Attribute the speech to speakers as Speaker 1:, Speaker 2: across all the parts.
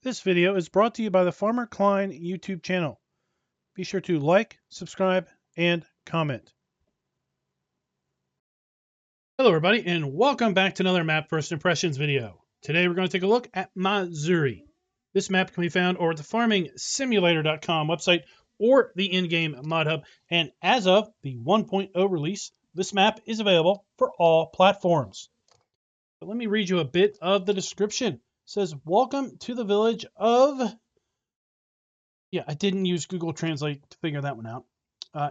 Speaker 1: This video is brought to you by the Farmer Klein YouTube channel. Be sure to like, subscribe, and comment. Hello everybody, and welcome back to another Map First Impressions video. Today we're going to take a look at Mazury. This map can be found over at the farmingsimulator.com website or the in-game mod hub, and as of the 1.0 release, this map is available for all platforms. But let me read you a bit of the description. It says, welcome to the village of... Yeah, I didn't use Google Translate to figure that one out.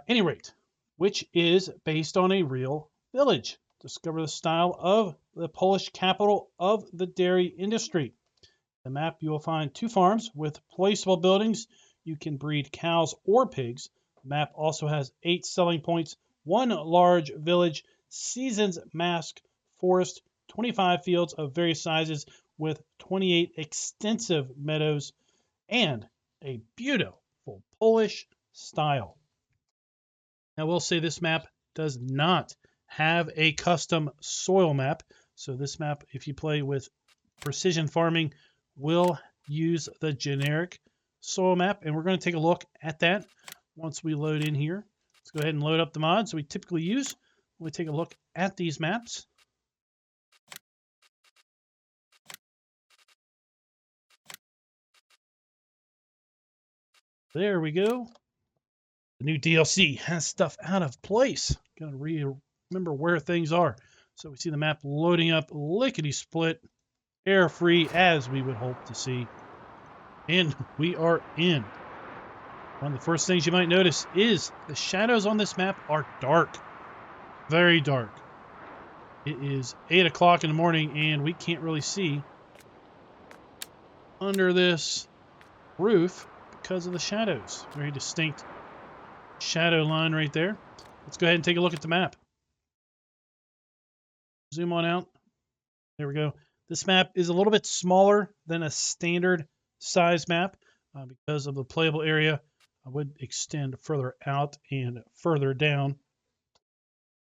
Speaker 1: Any rate, which is based on a real village. Discover the style of the Polish capital of the dairy industry. The map, you will find 2 farms with placeable buildings. You can breed cows or pigs. The map also has 8 selling points, 1 large village, seasons mask, forest, 25 fields of various sizes with 28 extensive meadows, and a beautiful Polish style. Now, we'll say this map does not have a custom soil map. So this map, if you play with precision farming, will use the generic soil map. And we're going to take a look at that once we load in here. Let's go ahead and load up the mods we typically use when we take a look at these maps. There we go. The new DLC has stuff out of place. Gotta remember where things are. So we see the map loading up lickety-split, error-free, as we would hope to see. And we are in. One of the first things you might notice is the shadows on this map are dark. Very dark. It is 8 o'clock in the morning, and we can't really see under this roof because of the shadows. Very distinct shadow line right there. Let's go ahead and take a look at the map. Zoom on out. There we go. This map is a little bit smaller than a standard size map because of the playable area. I would extend further out and further down.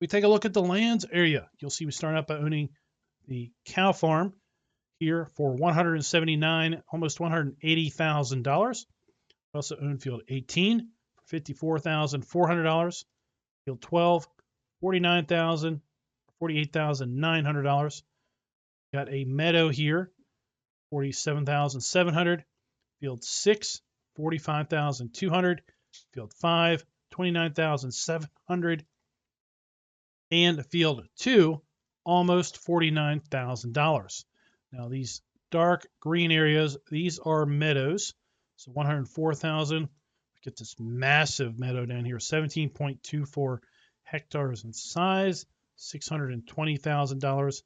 Speaker 1: We take a look at the lands area. You'll see we start out by owning the cow farm here for $179,000, almost $180,000. We also own field 18 for $54,400. Field 12, $49,000, $48,900. Got a meadow here, $47,700. Field 6, $45,200. Field 5, $29,700. And field 2, almost $49,000. Now these dark green areas, these are meadows. So $104,000. Get this massive meadow down here, 17.24 hectares in size, $620,000.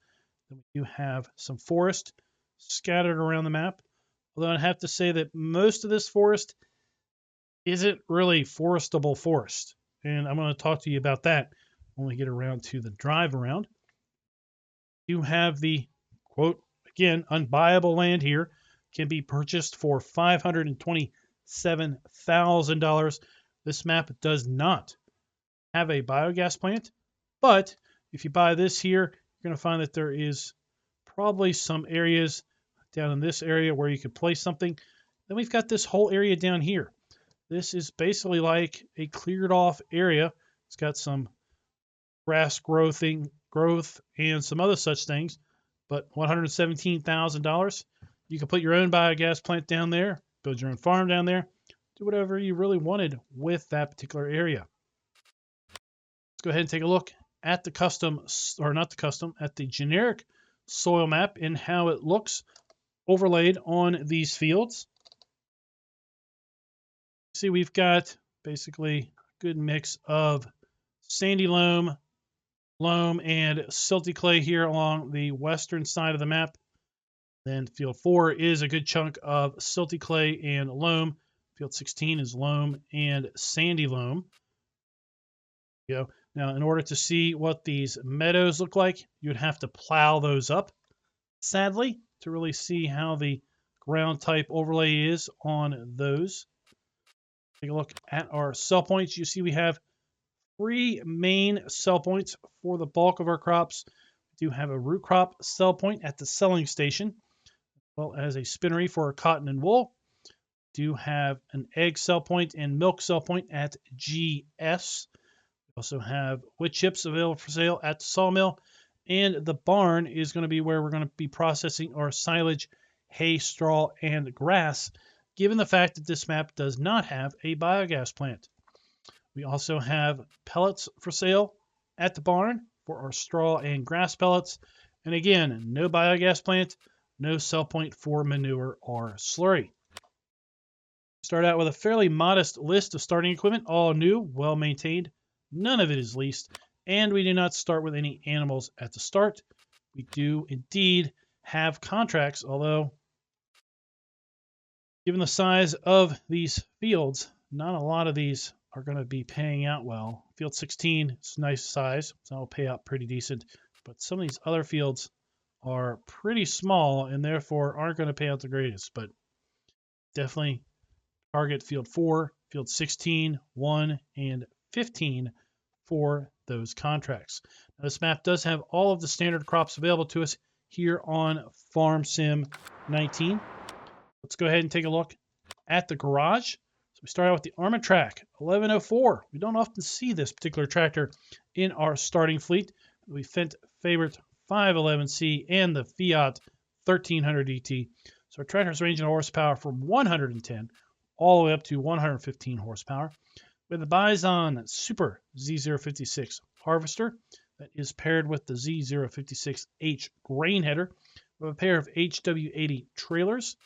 Speaker 1: Then we do have some forest scattered around the map. Although I'd have to say that most of this forest isn't really forestable forest. And I'm going to talk to you about that when we get around to the drive around. You have the, quote, again, unbuyable land here. Can be purchased for $527,000. This map does not have a biogas plant, but if you buy this here, you're going to find that there is probably some areas down in this area where you could place something. Then we've got this whole area down here. This is basically like a cleared off area. It's got some grass growth and some other such things, but $117,000. You can put your own biogas plant down there, build your own farm down there, do whatever you really wanted with that particular area. Let's go ahead and take a look at the custom, or not the custom, at the generic soil map and how it looks overlaid on these fields. See, we've got basically a good mix of sandy loam, and silty clay here along the western side of the map. Then field 4 is a good chunk of silty clay and loam. Field 16 is loam and sandy loam. There you go. Now, in order to see what these meadows look like, you'd have to plow those up, sadly, to really see how the ground type overlay is on those. Take a look at our sell points. You see we have 3 main sell points for the bulk of our crops. We do have a root crop sell point at the selling station. well as a spinnery for cotton and wool. Do have an egg sell point and milk sell point at GS. We also have wood chips available for sale at the sawmill. And the barn is going to be where we're going to be processing our silage, hay, straw, and grass, given the fact that this map does not have a biogas plant. We also have pellets for sale at the barn for our straw and grass pellets. And again, no biogas plant, no sell point for manure or slurry. Start out with a fairly modest list of starting equipment, all new, well maintained. None of it is leased, and we do not start with any animals at the start. We do indeed have contracts, although given the size of these fields, not a lot of these are going to be paying out well. Field 16 is a nice size, so that'll pay out pretty decent, but some of these other fields are pretty small and therefore aren't going to pay out the greatest, but definitely target field 4, field 16, 1, and 15 for those contracts. Now, this map does have all of the standard crops available to us here on Farm Sim 19. Let's go ahead and take a look at the garage. So we start out with the Armatrack 1104. We don't often see this particular tractor in our starting fleet. We Fendt favorite 511C and the Fiat 1300 ET. So our tractor's ranging horsepower from 110 all the way up to 115 horsepower. With the Bison Super Z056 harvester that is paired with the Z056H grain header. We have a pair of HW80 trailers,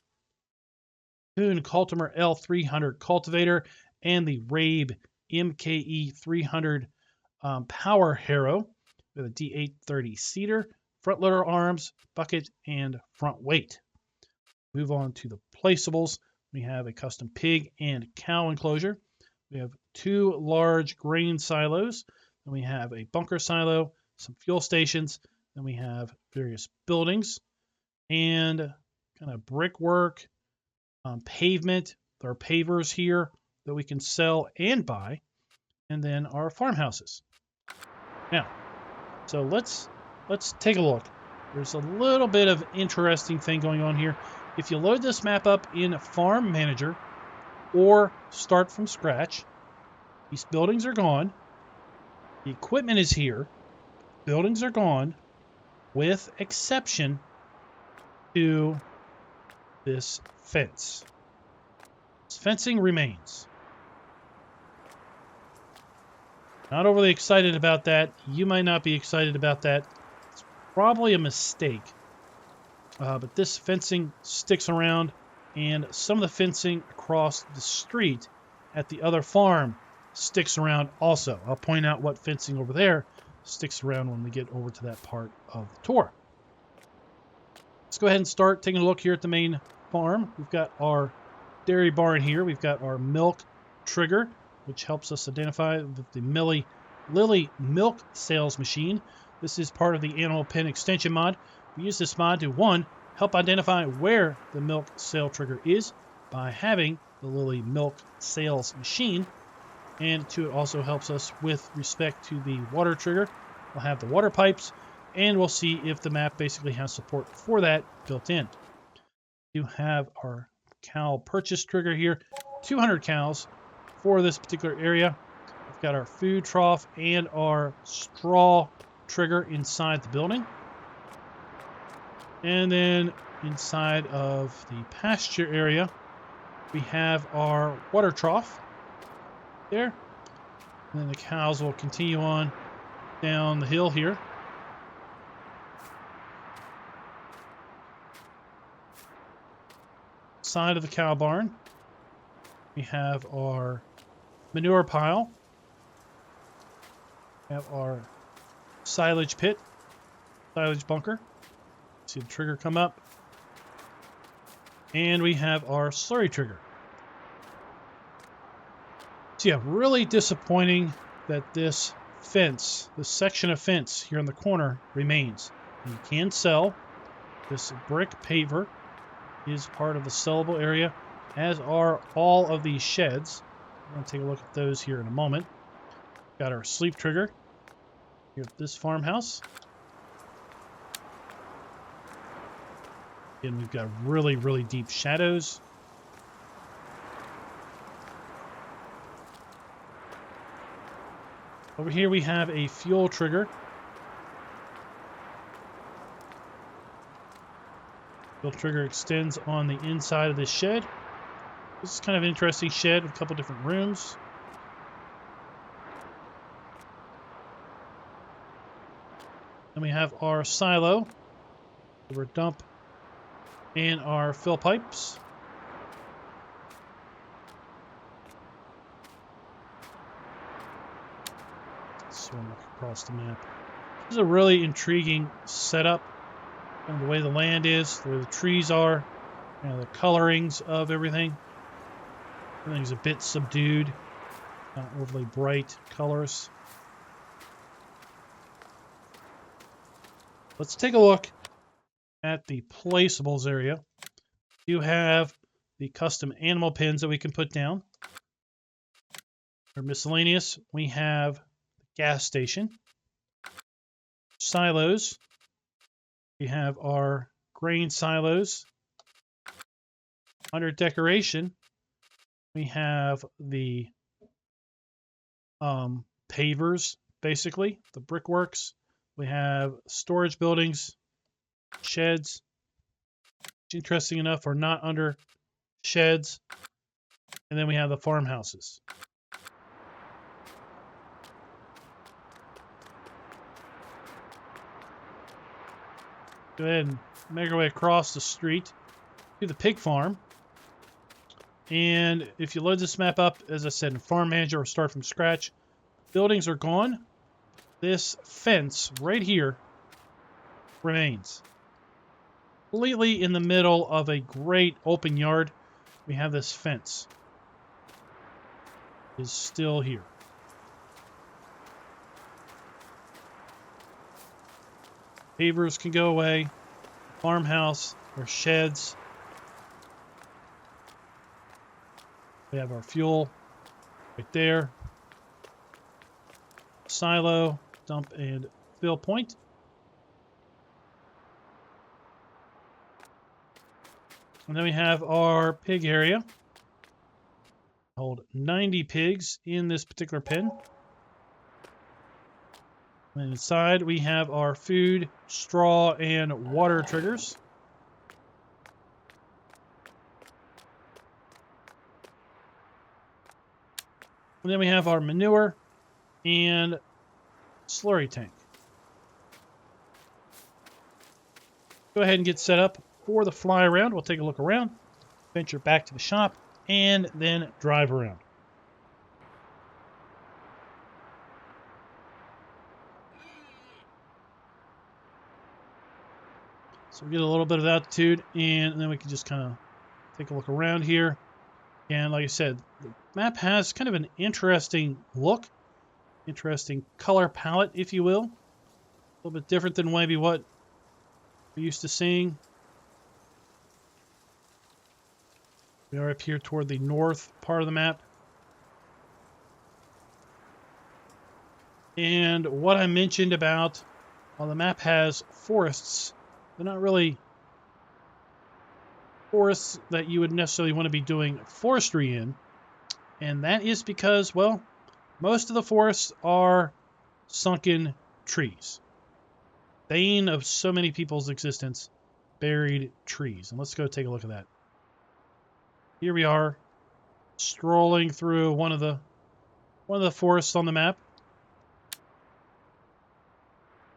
Speaker 1: Kuhn Cultimer L300 cultivator, and the Rabe MKE 300 power harrow with a D830 seeder, front loader arms, bucket, and front weight. Move on to the placeables. We have a custom pig and cow enclosure. We have 2 large grain silos. Then we have a bunker silo, some fuel stations. Then we have various buildings and kind of brickwork, pavement. There are pavers here that we can sell and buy. And then our farmhouses. Now, so let's take a look. There's a little bit of interesting thing going on here. If you load this map up in Farm Manager or start from scratch, these buildings are gone. The equipment is here. Buildings are gone, with exception to this fence. This fencing remains. Not overly excited about that. You might not be excited about that. It's probably a mistake. But this fencing sticks around, and some of the fencing across the street at the other farm sticks around also. I'll point out what fencing over there sticks around when we get over to that part of the tour. Let's go ahead and start taking a look here at the main farm. We've got our dairy barn here. We've got our milk trigger, which helps us identify the Lily milk sales machine. This is part of the animal pen extension mod. We use this mod to, 1, help identify where the milk sale trigger is by having the Lily milk sales machine. And 2, it also helps us with respect to the water trigger. We'll have the water pipes, and we'll see if the map basically has support for that built in. We do have our cow purchase trigger here, 200 cows for this particular area. We've got our food trough and our straw trigger inside the building. And then inside of the pasture area, we have our water trough there. And then the cows will continue on down the hill here. Side of the cow barn, we have our manure pile. We have our silage pit, silage bunker. See the trigger come up. And we have our slurry trigger. So yeah, really disappointing that this fence, this section of fence here in the corner remains. You can sell. This brick paver is part of the sellable area, as are all of these sheds. I'm going to take a look at those here in a moment. Got our sleep trigger here at this farmhouse. And we've got really, really deep shadows. Over here we have a fuel trigger. Fuel trigger extends on the inside of this shed. This is kind of an interesting shed with a couple different rooms. Then we have our silo, our dump, and our fill pipes. Swim across the map. This is a really intriguing setup. And the way the land is, the way the trees are, the colorings of everything. Everything's a bit subdued, not overly bright colors. Let's take a look at the placeables area. You have the custom animal pins that we can put down. For miscellaneous, we have the gas station, silos. We have our grain silos. Under decoration, we have the pavers, basically, the brickworks. We have storage buildings, sheds, which, interesting enough, are not under sheds. And then we have the farmhouses. Go ahead and make our way across the street to the pig farm. And if you load this map up, as I said, in Farm Manager or start from scratch, buildings are gone. This fence right here remains. Completely in the middle of a great open yard, we have this fence. It is still here. Pavers can go away. Farmhouse or sheds. We have our fuel right there. Silo, dump, and fill point. And then we have our pig area. Hold 90 pigs in this particular pen. And inside we have our food, straw, and water triggers. And then we have our manure and slurry tank. Go ahead and get set up for the fly around. We'll take a look around, venture back to the shop, and then drive around. So we get a little bit of altitude, and then we can just kind of take a look around here. And like I said, the map has kind of an interesting look, interesting color palette, if you will. A little bit different than maybe what we're used to seeing. We are up here toward the north part of the map. And what I mentioned about, while the map has forests, they're not really forests that you would necessarily want to be doing forestry in. And that is because, well, most of the forests are sunken trees. Bane of so many people's existence, buried trees. And let's go take a look at that. Here we are, strolling through one of the forests on the map.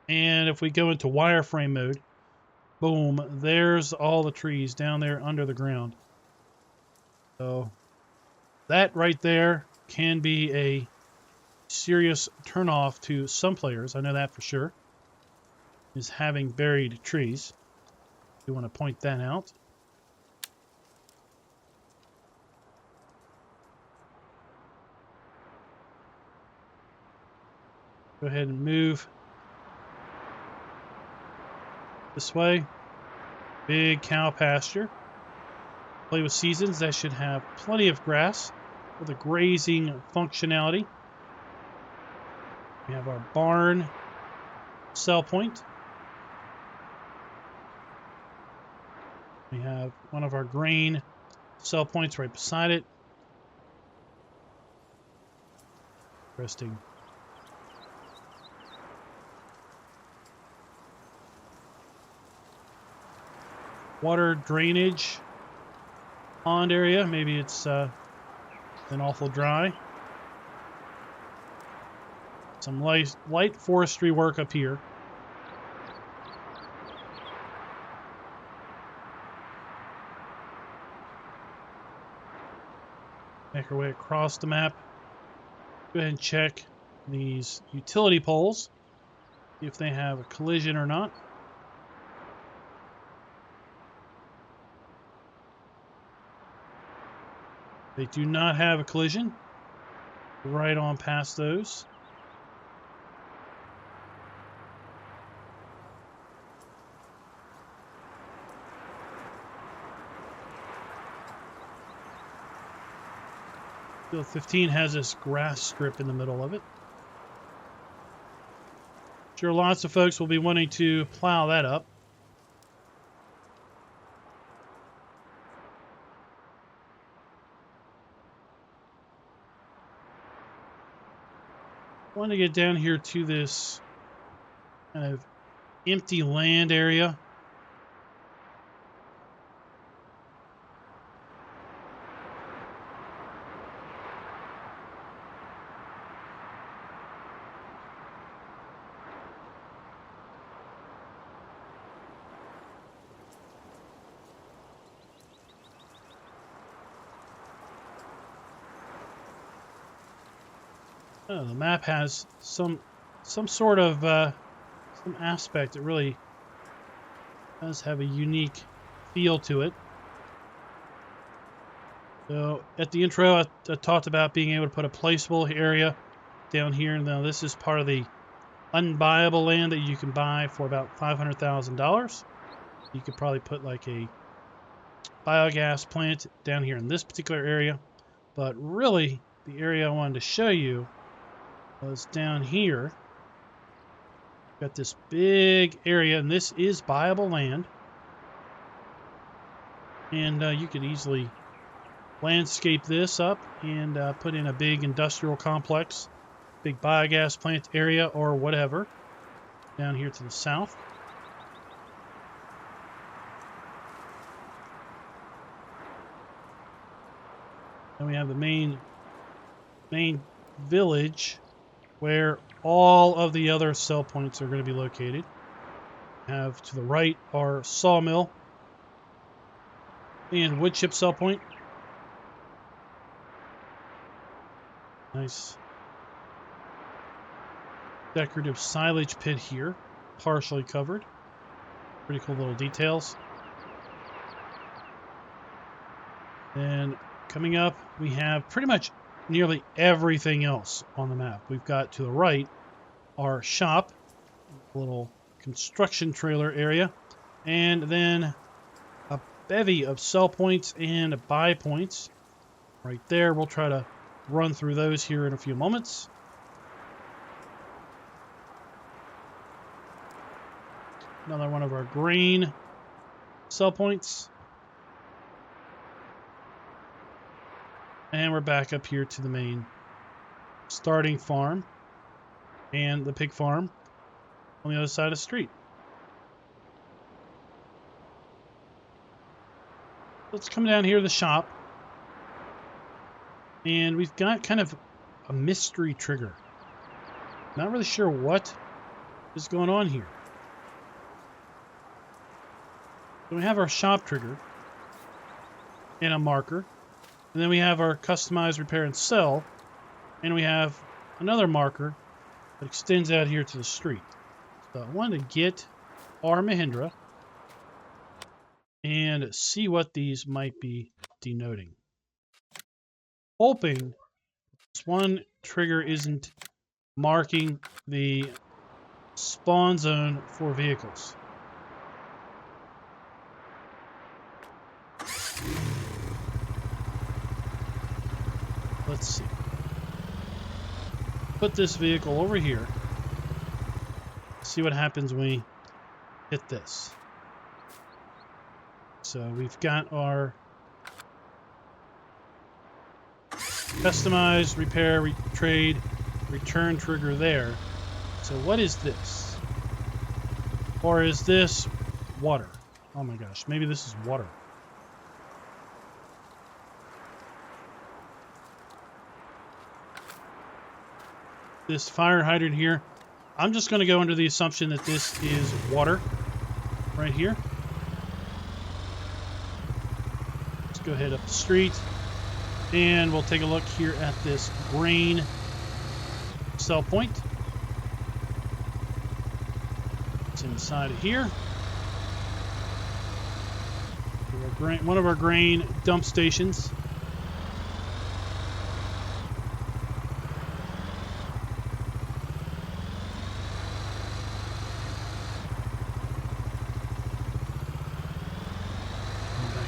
Speaker 1: And if we go into wireframe mode, boom, there's all the trees down there under the ground. So that right there can be a serious turnoff to some players. I know that for sure, is having buried trees. You want to point that out. Go ahead and move this way. Big cow pasture. Play with seasons. That should have plenty of grass for the grazing functionality. We have our barn sell point. We have one of our grain sell points right beside it. Interesting. Water drainage pond area. Maybe it's been awful dry. Some light forestry work up here. Make our way across the map. Go ahead and check these utility poles. See if they have a collision or not. They do not have a collision. Right on past those. Field 15 has this grass strip in the middle of it. Sure, lots of folks will be wanting to plow that up. I want to get down here to this kind of empty land area. Oh, the map has some sort of some aspect that really does have a unique feel to it. So at the intro, I talked about being able to put a placeable area down here. Now this is part of the unbuyable land that you can buy for about $500,000. You could probably put like a biogas plant down here in this particular area, but really the area I wanted to show you was down here. Got this big area, and this is buyable land. And you could easily landscape this up and put in a big industrial complex, big biogas plant area or whatever down here to the south. And we have the main village where all of the other sell points are going to be located. We have to the right our sawmill and wood chip sell point. Nice decorative silage pit here, partially covered. Pretty cool little details. And coming up, we have pretty much nearly everything else on the map. We've got to the right our shop, a little construction trailer area, and then a bevy of sell points and buy points right there. We'll try to run through those here in a few moments. Another one of our grain sell points. And we're back up here to the main starting farm and the pig farm on the other side of the street. Let's come down here to the shop. And we've got kind of a mystery trigger. Not really sure what is going on here. So we have our shop trigger and a marker. And then we have our customize, repair, and sell. And we have another marker that extends out here to the street. So I wanted to get our Mahindra and see what these might be denoting. Hoping this one trigger isn't marking the spawn zone for vehicles. Let's see. Put this vehicle over here. See what happens when we hit this. So we've got our customize, repair, trade, return trigger there. So what is this? Or is this water? Oh my gosh, maybe this is water. This fire hydrant here, I'm just going to go under the assumption that this is water right here. Let's go ahead up the street and we'll take a look here at this grain sell point. It's inside of here. One of our grain dump stations.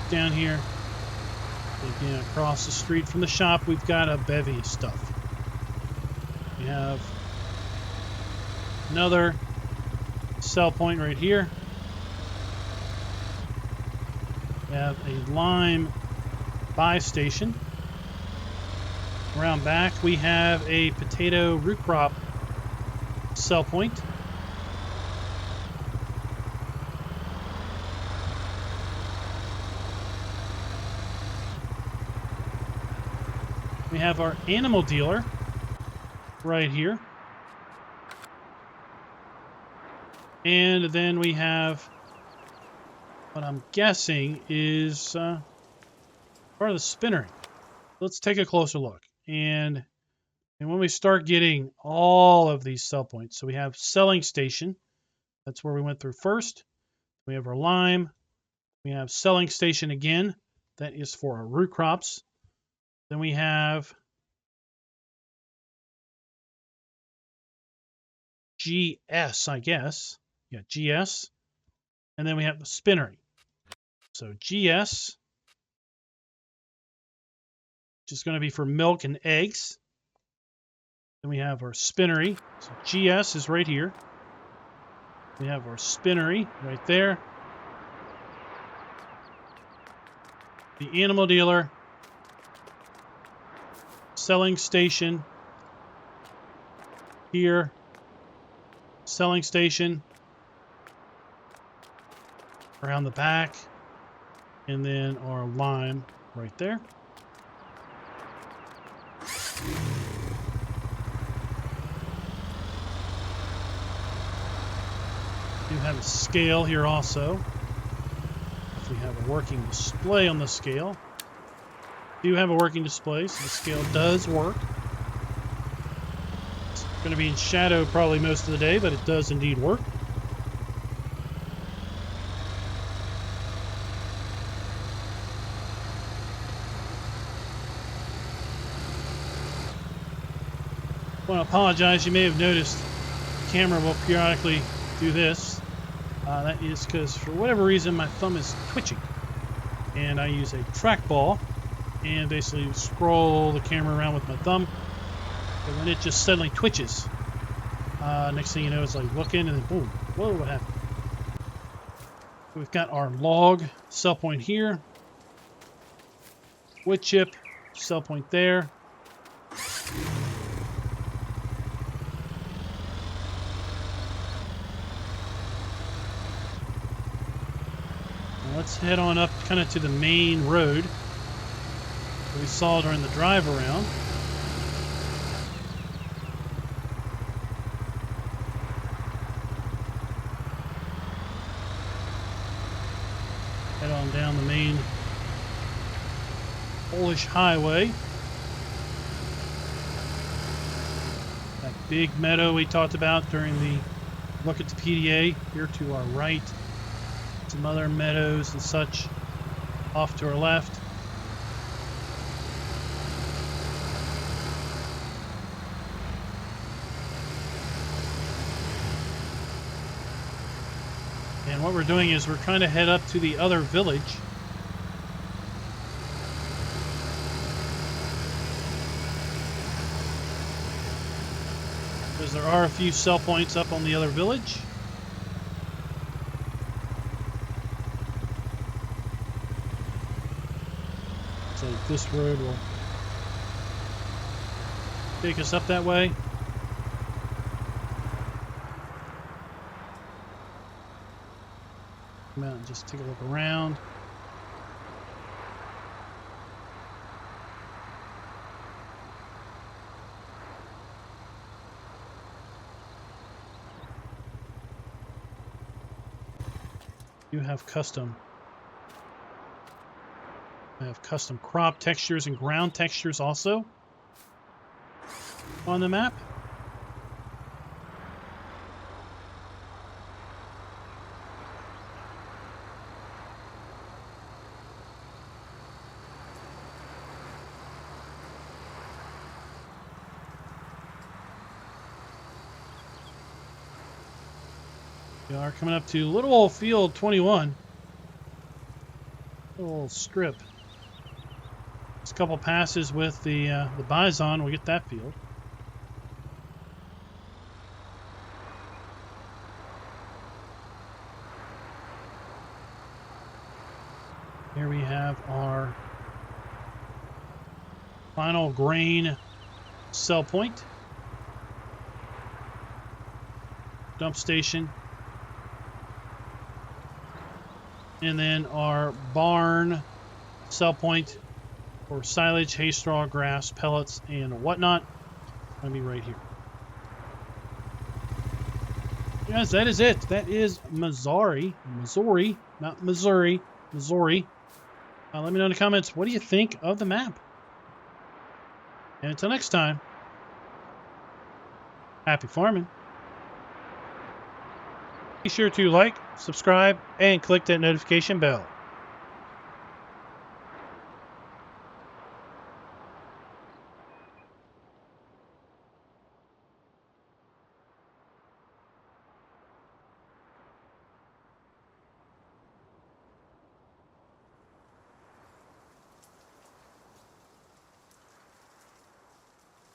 Speaker 1: Down here, again, across the street from the shop, we've got a bevy of stuff. We have another sell point right here. We have a lime buy station. Around back, we have a potato root crop sell point. We have our animal dealer right here. And then we have what I'm guessing is part of the spinnering. Let's take a closer look. And when we start getting all of these sell points, so we have selling station. That's where we went through first. We have our lime. We have selling station again. That is for our root crops. Then we have GS, I guess. Yeah, GS. And then we have the spinnery. So GS, which is going to be for milk and eggs. Then we have our spinnery. So GS is right here. We have our spinnery right there. The animal dealer. Selling station here, selling station around the back, and then our lime right there. We do have a scale here also. If we have a working display on the scale. Do have a working display, so the scale does work. It's going to be in shadow probably most of the day, but it does indeed work. I want to apologize. You may have noticed the camera will periodically do this. That is because for whatever reason my thumb is twitching, and I use a trackball and basically scroll the camera around with my thumb, and then it just suddenly twitches. Next thing you know, it's like looking, and then boom, whoa, what happened? We've got our log sell point here, wood chip sell point there. Now let's head on up kind of to the main road we saw during the drive around. Head on down the main Polish highway. That big meadow we talked about during the look at the PDA. Here to our right, some other meadows and such off to our left. And what we're doing is we're trying to head up to the other village. Because there are a few sell points up on the other village. So this road will take us up that way. Come out and just take a look around. You have custom. I have custom crop textures and ground textures also on the map. We are coming up to Little Old Field 21. Little strip. Just a couple passes with the bison, we'll get that field. Here we have our final grain sell point. Dump station. And then our barn sell point for silage, hay straw, grass, pellets, and whatnot. It's going to be right here. Yes, that is it. That is Mazury, not Missouri, Mazury. Let me know in the comments, what do you think of the map? And until next time, happy farming. Be sure to like, subscribe, and click that notification bell.